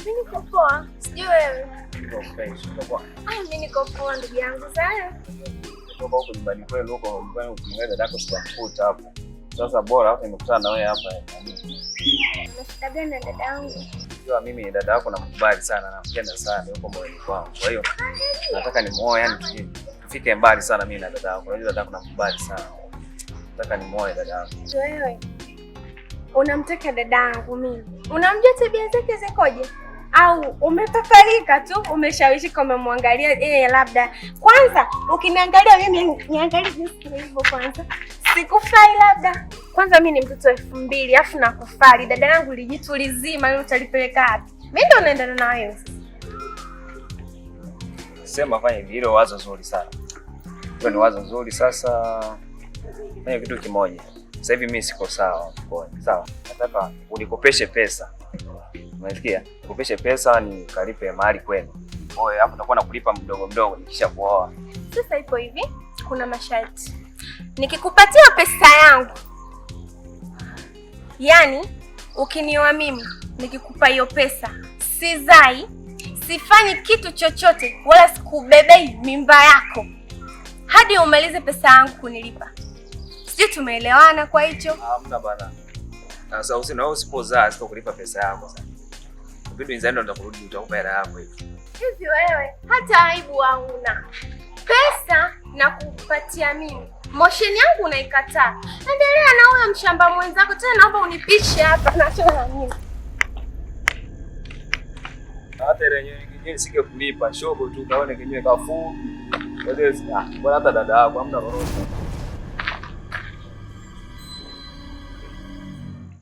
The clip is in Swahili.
Mimi niko poa. Sijui wewe. Niko fresh. Niko poa. Mimi niko poa ndugu yangu sana. Kutoka huko nyumbani kwenu huko nyumbani ukimweza dadako sitakuta hapo. Sasa bora hapa nimekutana na wewe hapa. Unashida gani na dada yangu? Unajua mimi dada yako namkubali sana, nampenda sana yuko moyoni kwangu. Kwa hiyo nataka nimuoe, yani tufike mbali sana mimi na dada yako. Unajua dada yako namkubali sana. Nataka nimuoe dada yako. Wewe unamtaka dada yangu mimi? Unamjua tabia zake zikoje? Au umepaparika tu, umeshawishika, umemwangalia labda. Kwanza ukiniangalia mimi niangalie jinsi hivyo kwanza. Sikufai labda. Kwanza mimi ni mtoto 2000 afu nakufali. Dada yangu lijitu lizima leo utalipeleka wapi? Mimi ndo naendana na wewe. Sema fanya hivi, hilo wazo zuri sana. Hilo ni wazo zuri. Sasa fanya kitu kimoja. Sasa hivi mimi siko sawa mfukoni. Sawa? Nataka unikopeshe pesa. Unasikia? Ukopeshe pesa nikalipe mahali kwenu. Oe, hapo nitakuwa nakulipa mdogo mdogo nikisha kuoa. Sasa ipo hivi, kuna masharti. Nikikupatia pesa yangu, yani ukinioa mimi, nikikupa hiyo pesa, sizai, sifanyi kitu chochote wala sikubebei mimba yako hadi umalize pesa yangu kunilipa. Sijui tumeelewana kwa hicho? Hamna bana. Sasa usipozaa sitakulipa pesa yako sasa. Vitu nzani ndo nitakurudi utakupa hela yako hivi. Hivi wewe hata aibu hauna. Pesa na kukupatia mimi. Mosheni yangu unaikataa. Endelea na huyo mshamba mwenzako, tena naomba unipishe hapa na tena mimi. Hata ile nyingine singekulipa, shogo tu kaone kenyewe kafu. Wewe bwana hata dada yako hamna lolote.